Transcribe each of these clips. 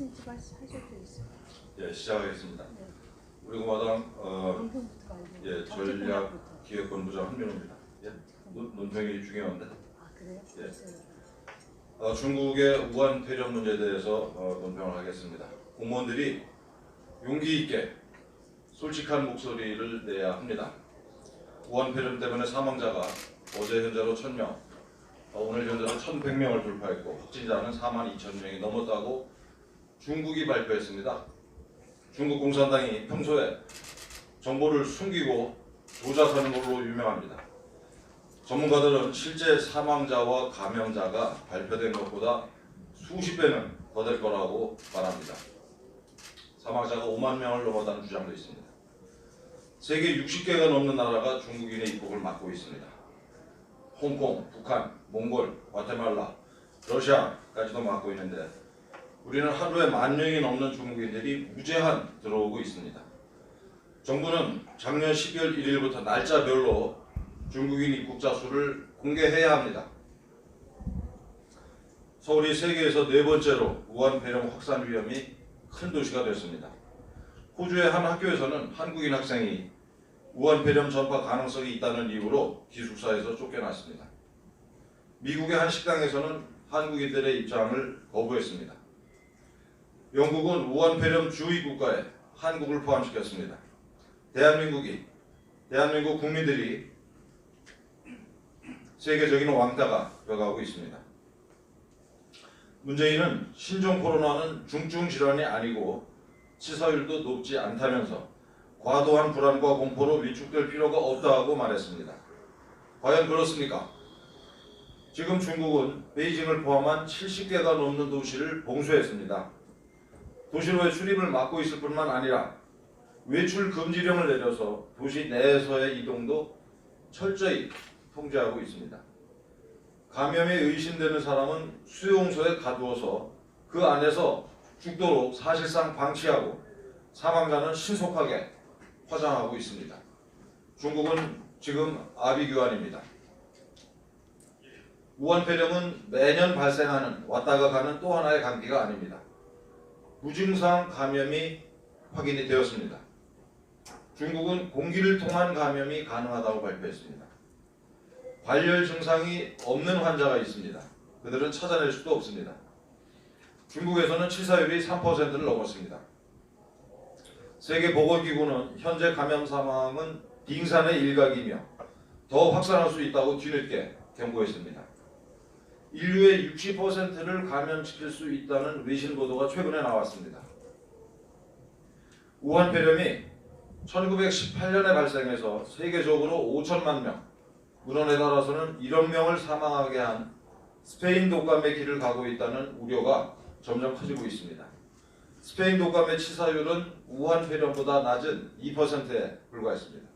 하셔도 있어요. 예, 시작하겠습니다. 네. 우리 공화당 논평부터 가야 돼요. 예, 전략기획본부장 한민호입니다. 예, 논평이 중요한데. 아 그래요? 예. 중국의 우한 폐렴 문제에 대해서 논평을 하겠습니다. 공무원들이 용기 있게 솔직한 목소리를 내야 합니다. 우한 폐렴 때문에 사망자가 어제 현재로 1000명, 오늘 현재로 1100명을 돌파했고 확진자는 42,000명이 넘었다고 중국이 발표했습니다. 중국 공산당이 평소에 정보를 숨기고 조작하는 걸로 유명합니다. 전문가들은 실제 사망자와 감염자가 발표된 것보다 수십 배는 더 될 거라고 말합니다. 사망자가 5만 명을 넘어다는 주장도 있습니다. 세계 60개가 넘는 나라가 중국인의 입국을 막고 있습니다. 홍콩, 북한, 몽골, 과테말라, 러시아까지도 막고 있는데 우리는 하루에 10,000명이 넘는 중국인들이 무제한 들어오고 있습니다. 정부는 작년 12월 1일부터 날짜별로 중국인 입국자 수를 공개해야 합니다. 서울이 세계에서 4번째로 우한 폐렴 확산 위험이 큰 도시가 됐습니다. 호주의 한 학교에서는 한국인 학생이 우한 폐렴 전파 가능성이 있다는 이유로 기숙사에서 쫓겨났습니다. 미국의 한 식당에서는 한국인들의 입장을 거부했습니다. 영국은 우한 폐렴 주의 국가에 한국을 포함시켰습니다. 대한민국 국민들이 세계적인 왕따가 되어가고 있습니다. 문재인은 신종 코로나는 중증 질환이 아니고 치사율도 높지 않다면서 과도한 불안과 공포로 위축될 필요가 없다고 말했습니다. 과연 그렇습니까? 지금 중국은 베이징을 포함한 70개가 넘는 도시를 봉쇄했습니다. 도시로의 출입을 막고 있을 뿐만 아니라 외출 금지령을 내려서 도시 내에서의 이동도 철저히 통제하고 있습니다. 감염에 의심되는 사람은 수용소에 가두어서 그 안에서 죽도록 사실상 방치하고 사망자는 신속하게 화장하고 있습니다. 중국은 지금 아비규환입니다. 우한 폐렴은 매년 발생하는 왔다가 가는 또 하나의 감기가 아닙니다. 무증상 감염이 확인이 되었습니다. 중국은 공기를 통한 감염이 가능하다고 발표했습니다. 발열 증상이 없는 환자가 있습니다. 그들은 찾아낼 수도 없습니다. 중국에서는 치사율이 3%를 넘었습니다. 세계보건기구는 현재 감염 사망은 빙산의 일각이며 더 확산할 수 있다고 뒤늦게 경고했습니다. 인류의 60%를 감염시킬 수 있다는 외신 보도가 최근에 나왔습니다. 우한 폐렴이 1918년에 발생해서 세계적으로 5천만 명, 문헌에 따라서는 1억 명을 사망하게 한 스페인 독감의 길을 가고 있다는 우려가 점점 커지고 있습니다. 스페인 독감의 치사율은 우한 폐렴보다 낮은 2%에 불과했습니다.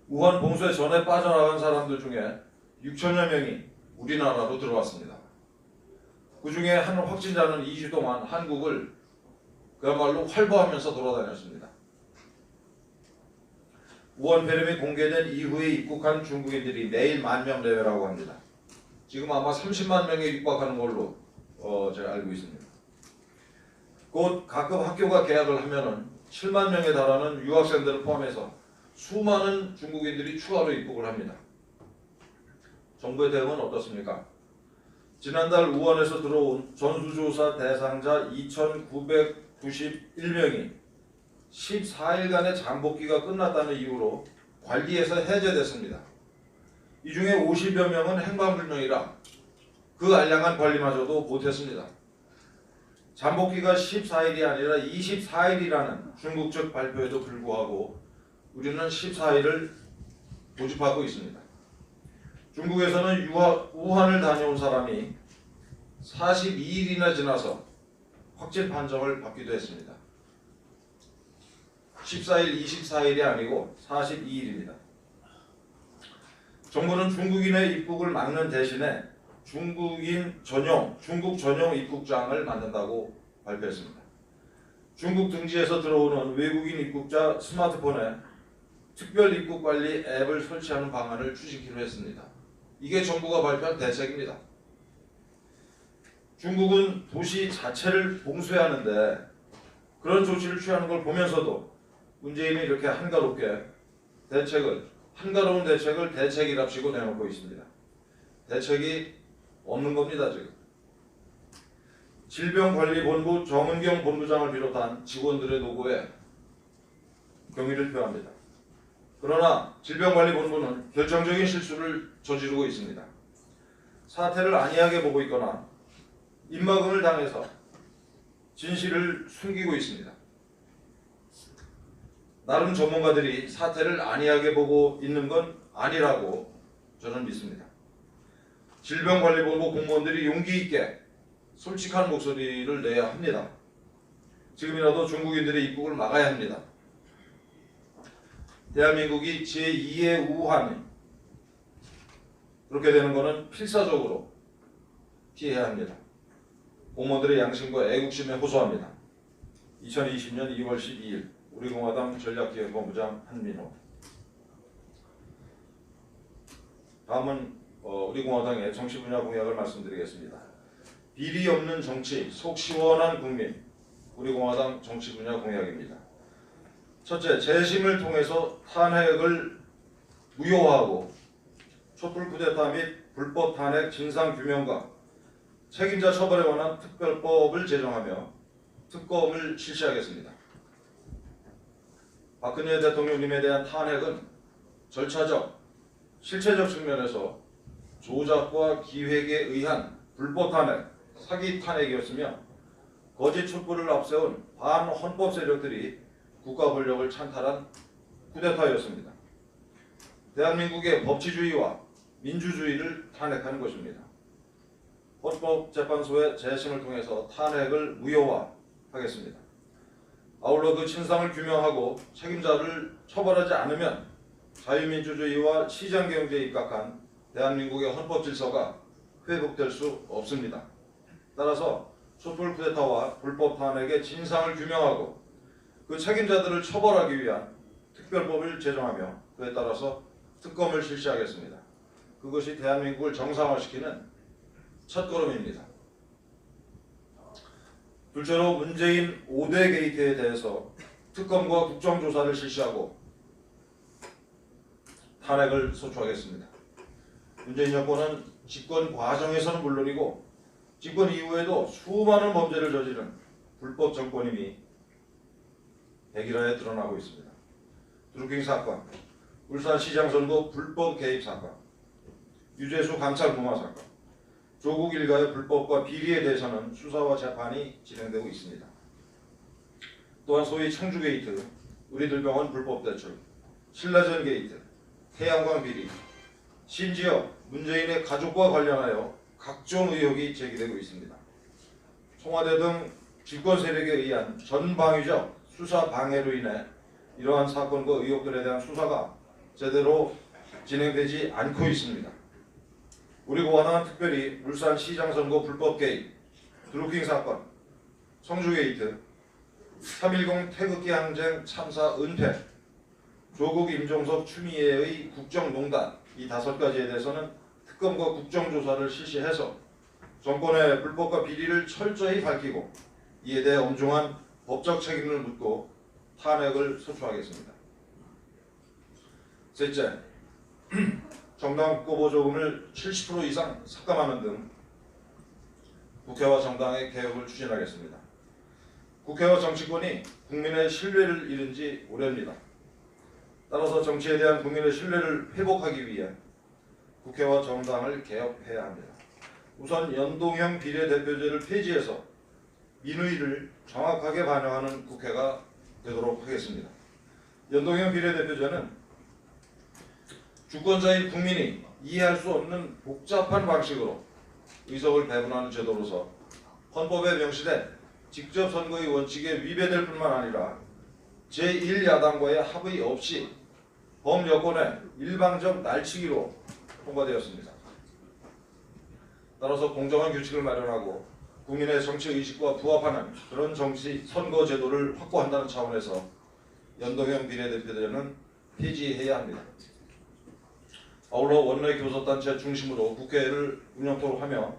우한 봉쇄 전에 빠져나간 사람들 중에 6천여 명이 우리나라로 들어왔습니다. 그 중에 한 확진자는 2주 동안 한국을 그야말로 활보하면서 돌아다녔습니다. 우한 폐렴이 공개된 이후에 입국한 중국인들이 매일 10,000명 내외라고 합니다. 지금 아마 30만 명에 육박하는 걸로 제가 알고 있습니다. 곧 가끔 학교가 개학을 하면은 7만 명에 달하는 유학생들을 포함해서 수많은 중국인들이 추가로 입국을 합니다. 정부의 대응은 어떻습니까? 지난달 우한에서 들어온 전수조사 대상자 2,991명이 14일간의 잠복기가 끝났다는 이유로 관리에서 해제됐습니다. 이 중에 50여 명은 행방불명이라 그 알량한 관리마저도 못했습니다. 잠복기가 14일이 아니라 24일이라는 중국 측 발표에도 불구하고 우리는 14일을 고집하고 있습니다. 중국에서는 우한을 다녀온 사람이 42일이나 지나서 확진 판정을 받기도 했습니다. 14일, 24일이 아니고 42일입니다. 정부는 중국인의 입국을 막는 대신에 중국 전용 입국장을 만든다고 발표했습니다. 중국 등지에서 들어오는 외국인 입국자 스마트폰에 특별 입국 관리 앱을 설치하는 방안을 추진키로 했습니다. 이게 정부가 발표한 대책입니다. 중국은 도시 자체를 봉쇄하는데 그런 조치를 취하는 걸 보면서도 문재인이 이렇게 한가롭게 한가로운 대책을 대책이랍시고 내놓고 있습니다. 대책이 없는 겁니다. 지금 질병관리본부 정은경 본부장을 비롯한 직원들의 노고에 경의를 표합니다. 그러나 질병관리본부는 결정적인 실수를 저지르고 있습니다. 사태를 안이하게 보고 있거나 입막음을 당해서 진실을 숨기고 있습니다. 나름 전문가들이 사태를 안이하게 보고 있는 건 아니라고 저는 믿습니다. 질병관리본부 공무원들이 용기 있게 솔직한 목소리를 내야 합니다. 지금이라도 중국인들의 입국을 막아야 합니다. 대한민국이 제2의 우한이 그렇게 되는 것은 필사적으로 피해야 합니다. 공무원들의 양심과 애국심에 호소합니다. 2020년 2월 12일 우리공화당 전략기획본부장 한민호. 다음은 우리공화당의 정치 분야 공약을 말씀드리겠습니다. 비리 없는 정치, 속 시원한 국민, 우리공화당 정치 분야 공약입니다. 첫째, 재심을 통해서 탄핵을 무효화하고 촛불 쿠데타 및 불법 탄핵 진상 규명과 책임자 처벌에 관한 특별법을 제정하며 특검을 실시하겠습니다. 박근혜 대통령님에 대한 탄핵은 절차적, 실체적 측면에서 조작과 기획에 의한 불법 탄핵, 사기 탄핵이었으며 거짓 촛불을 앞세운 반헌법 세력들이 국가 권력을 찬탈한 쿠데타였습니다. 대한민국의 법치주의와 민주주의를 탄핵하는 것입니다. 헌법재판소의 재심을 통해서 탄핵을 무효화하겠습니다. 아울러 그 진상을 규명하고 책임자를 처벌하지 않으면 자유민주주의와 시장경제에 입각한 대한민국의 헌법 질서가 회복될 수 없습니다. 따라서 촛불 쿠데타와 불법 탄핵의 진상을 규명하고 그 책임자들을 처벌하기 위한 특별법을 제정하며 그에 따라서 특검을 실시하겠습니다. 그것이 대한민국을 정상화시키는 첫걸음입니다. 둘째로 문재인 5대 게이트에 대해서 특검과 국정조사를 실시하고 탄핵을 소추하겠습니다. 문재인 정권은 집권 과정에서는 물론이고 집권 이후에도 수많은 범죄를 저지른 불법 정권임이 백일화에 드러나고 있습니다. 드루킹 사건, 울산시장 선거 불법 개입 사건, 유재수 감찰 무마 사건, 조국 일가의 불법과 비리에 대해서는 수사와 재판이 진행되고 있습니다. 또한 소위 청주 게이트, 우리들병원 불법 대출, 신라전 게이트, 태양광 비리, 심지어 문재인의 가족과 관련하여 각종 의혹이 제기되고 있습니다. 청와대 등 집권 세력에 의한 전방위적 수사 방해로 인해 이러한 사건과 의혹들에 대한 수사가 제대로 진행되지 않고 있습니다. 우리공화당은 특별히 울산시장 선거 불법 개입, 드루킹 사건, 청주 게이트, 3.10 태극기 항쟁 참사 은폐, 조국 임종석 추미애의 국정농단 이 5가지에 대해서는 특검과 국정조사를 실시해서 정권의 불법과 비리를 철저히 밝히고 이에 대해 엄중한 법적 책임을 묻고 탄핵을 소추하겠습니다. 셋째, 정당 국고보조금을 70% 이상 삭감하는 등 국회와 정당의 개혁을 추진하겠습니다. 국회와 정치권이 국민의 신뢰를 잃은 지 오래입니다. 따라서 정치에 대한 국민의 신뢰를 회복하기 위해 국회와 정당을 개혁해야 합니다. 우선 연동형 비례대표제를 폐지해서 민의를 정확하게 반영하는 국회가 되도록 하겠습니다. 연동형 비례대표제는 주권자인 국민이 이해할 수 없는 복잡한 방식으로 의석을 배분하는 제도로서 헌법에 명시된 직접 선거의 원칙에 위배될 뿐만 아니라 제1야당과의 합의 없이 범여권의 일방적 날치기로 통과되었습니다. 따라서 공정한 규칙을 마련하고 국민의 정치의식과 부합하는 그런 정치 선거 제도를 확보한다는 차원에서 연동형 비례대표제는 폐지해야 합니다. 아울러 원내 교섭단체 중심으로 국회를 운영토록 하며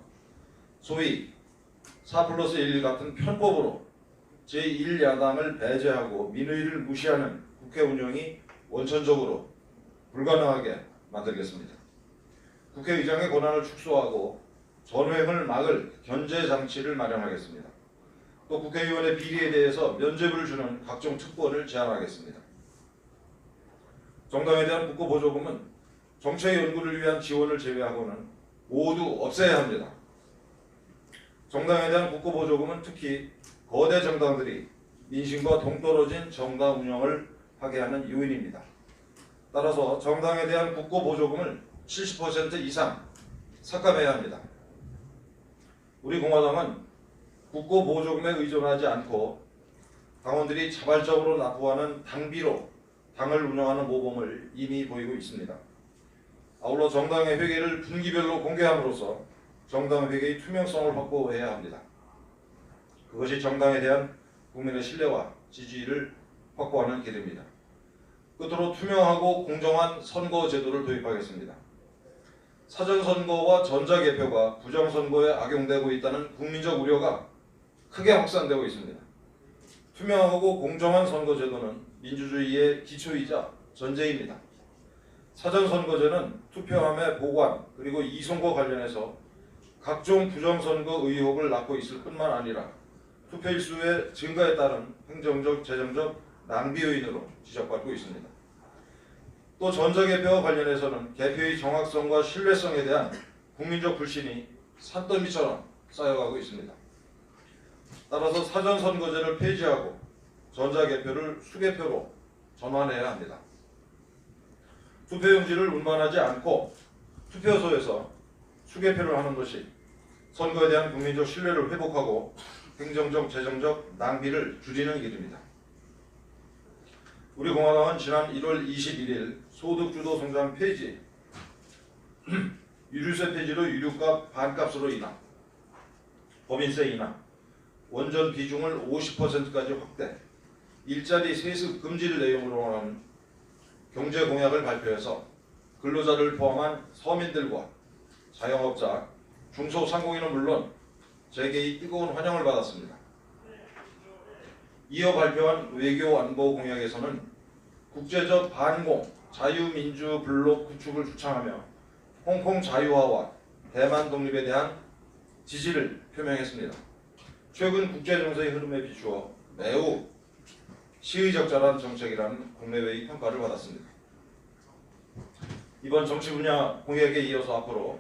소위 4+1 같은 편법으로 제1야당을 배제하고 민의를 무시하는 국회 운영이 원천적으로 불가능하게 만들겠습니다. 국회의장의 권한을 축소하고 전횡을 막을 견제 장치를 마련하겠습니다. 또 국회의원의 비리에 대해서 면죄부를 주는 각종 특권을 제한하겠습니다. 정당에 대한 국고 보조금은 정책 연구를 위한 지원을 제외하고는 모두 없애야 합니다. 정당에 대한 국고 보조금은 특히 거대 정당들이 민심과 동떨어진 정당 운영을 하게 하는 요인입니다. 따라서 정당에 대한 국고 보조금을 70% 이상 삭감해야 합니다. 우리 공화당은 국고 보조금에 의존하지 않고 당원들이 자발적으로 납부하는 당비로 당을 운영하는 모범을 이미 보이고 있습니다. 아울러 정당의 회계를 분기별로 공개함으로써 정당 회계의 투명성을 확보해야 합니다. 그것이 정당에 대한 국민의 신뢰와 지지를 확보하는 길입니다. 끝으로 투명하고 공정한 선거 제도를 도입하겠습니다. 사전선거와 전자개표가 부정선거에 악용되고 있다는 국민적 우려가 크게 확산되고 있습니다. 투명하고 공정한 선거제도는 민주주의의 기초이자 전제입니다. 사전선거제는 투표함의 보관 그리고 이송과 관련해서 각종 부정선거 의혹을 낳고 있을 뿐만 아니라 투표일수의 증가에 따른 행정적, 재정적 낭비 요인으로 지적받고 있습니다. 또 전자개표와 관련해서는 개표의 정확성과 신뢰성에 대한 국민적 불신이 산더미처럼 쌓여가고 있습니다. 따라서 사전선거제를 폐지하고 전자개표를 수개표로 전환해야 합니다. 투표용지를 운반하지 않고 투표소에서 수개표를 하는 것이 선거에 대한 국민적 신뢰를 회복하고 행정적, 재정적 낭비를 줄이는 길입니다. 우리 공화당은 지난 1월 21일 소득주도 성장 폐지, 유류세 폐지로 유류값 반값으로 인하, 법인세 인하, 원전 비중을 50%까지 확대, 일자리 세습 금지를 내용으로 하는 경제 공약을 발표해서 근로자를 포함한 서민들과 자영업자, 중소상공인은 물론 재계의 뜨거운 환영을 받았습니다. 이어 발표한 외교 안보 공약에서는 국제적 반공 자유민주 블록 구축을 주창하며 홍콩 자유화와 대만 독립에 대한 지지를 표명했습니다. 최근 국제정세의 흐름에 비추어 매우 시의적절한 정책이라는 국내외의 평가를 받았습니다. 이번 정치 분야 공약에 이어서 앞으로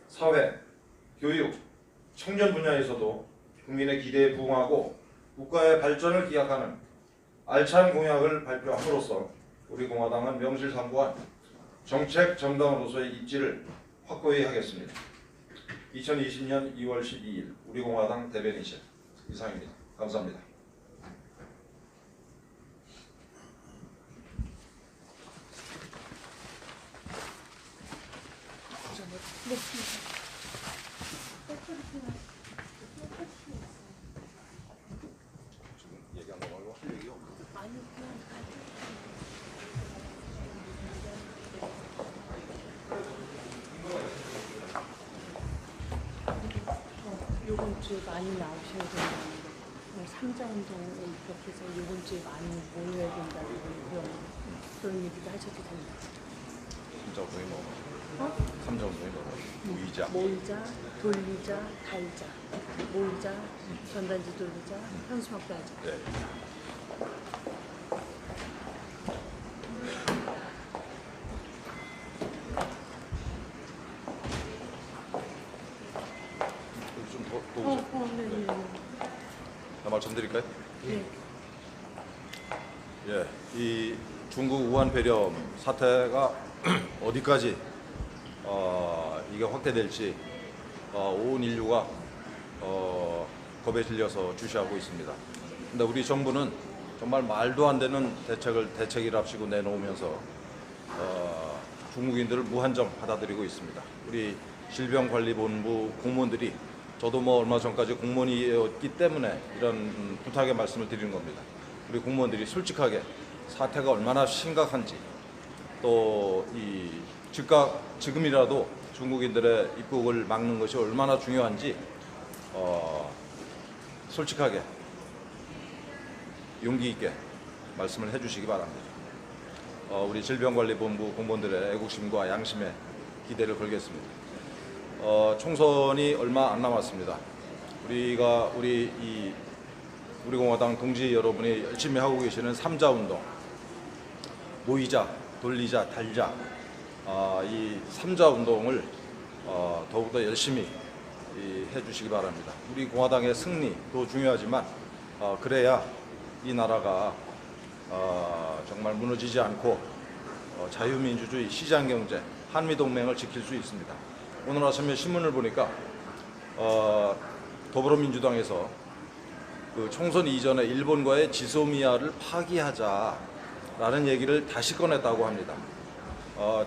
사회, 교육, 청년 분야에서도 국민의 기대에 부응하고 국가의 발전을 기약하는 알찬 공약을 발표함으로써 우리 공화당은 명실상부한 정책 정당으로서의 입지를 확고히 하겠습니다. 2020년 2월 12일 우리 공화당 대변인실 이상입니다. 감사합니다. 요번 주에 많이 나오셔야 된다는 거. 3자 운동을 입력해서 요번 주에 많이 모여야 된다는 그런 얘기도 하셔도 됩니다. 3자 운동이 뭐가? 3자 운동이 뭐가? 모이자. 모이자, 돌리자, 달자. 모이자, 전단지 돌리자, 현수막 달자. 네. 좀더 보죠. 네. 나 말씀드릴까요? 네. 예, 이 중국 우한 폐렴 사태가 어디까지 이게 확대될지 온 인류가 겁에 질려서 주시하고 있습니다. 근데 우리 정부는 정말 말도 안 되는 대책이랍시고 내놓으면서 중국인들을 무한정 받아들이고 있습니다. 우리 질병관리본부 공무원들이 저도 얼마 전까지 공무원이었기 때문에 이런 부탁의 말씀을 드리는 겁니다. 우리 공무원들이 솔직하게 사태가 얼마나 심각한지 또 이 지금이라도 중국인들의 입국을 막는 것이 얼마나 중요한지 솔직하게 용기 있게 말씀을 해주시기 바랍니다. 우리 질병관리본부 공무원들의 애국심과 양심에 기대를 걸겠습니다. 총선이 얼마 안 남았습니다. 우리 공화당 동지 여러분이 열심히 하고 계시는 3자 운동, 모이자, 돌리자, 달자, 이 3자 운동을 더욱더 열심히 해주시기 바랍니다. 우리 공화당의 승리도 중요하지만 그래야 이 나라가 정말 무너지지 않고 자유민주주의, 시장경제, 한미동맹을 지킬 수 있습니다. 오늘 아침에 신문을 보니까 더불어민주당에서 그 총선 이전에 일본과의 지소미아를 파기하자라는 얘기를 다시 꺼냈다고 합니다.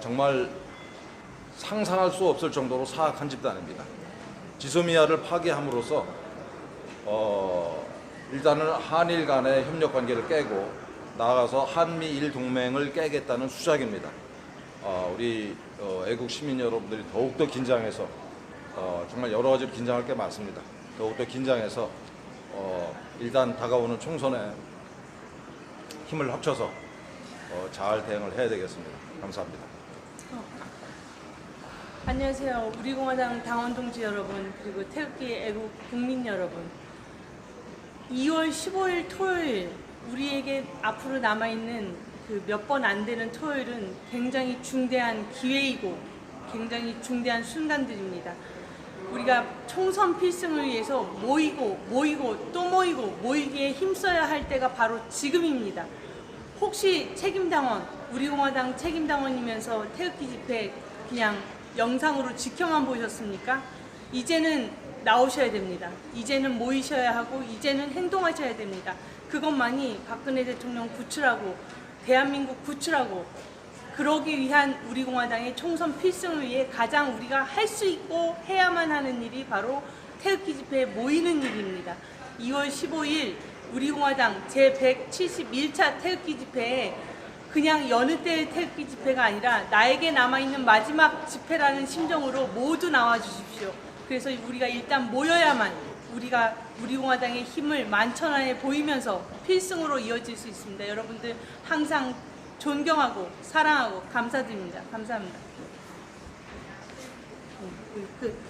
정말 상상할 수 없을 정도로 사악한 집단입니다. 지소미아를 파기함으로써 일단은 한일 간의 협력 관계를 깨고 나아가서 한미일 동맹을 깨겠다는 수작입니다. 우리 애국 시민 여러분들이 더욱더 긴장해서 정말 여러 가지로 긴장할 게 많습니다. 더욱더 긴장해서 일단 다가오는 총선에 힘을 합쳐서 잘 대응을 해야 되겠습니다. 감사합니다. 안녕하세요. 우리공화당 당원 동지 여러분, 그리고 태극기 애국 국민 여러분. 2월 15일 토요일, 우리에게 앞으로 남아있는 그 몇 번 안 되는 토요일은 굉장히 중대한 기회이고 굉장히 중대한 순간들입니다. 우리가 총선 필승을 위해서 모이고 또 모이기에 힘써야 할 때가 바로 지금입니다. 혹시 책임당원, 우리공화당 책임당원이면서 태극기 집회 그냥 영상으로 지켜만 보셨습니까? 이제는 나오셔야 됩니다. 이제는 모이셔야 하고 이제는 행동하셔야 됩니다. 그것만이 박근혜 대통령 구출하고 대한민국 구출하고 그러기 위한 우리공화당의 총선 필승을 위해 가장 우리가 할 수 있고 해야만 하는 일이 바로 태극기 집회에 모이는 일입니다. 2월 15일 우리공화당 제171차 태극기 집회에 그냥 여느 때의 태극기 집회가 아니라 나에게 남아있는 마지막 집회라는 심정으로 모두 나와주십시오. 그래서 우리가 일단 모여야만 우리공화당의 힘을 만천하에 보이면서 필승으로 이어질 수 있습니다. 여러분들 항상 존경하고 사랑하고 감사드립니다. 감사합니다. 끝.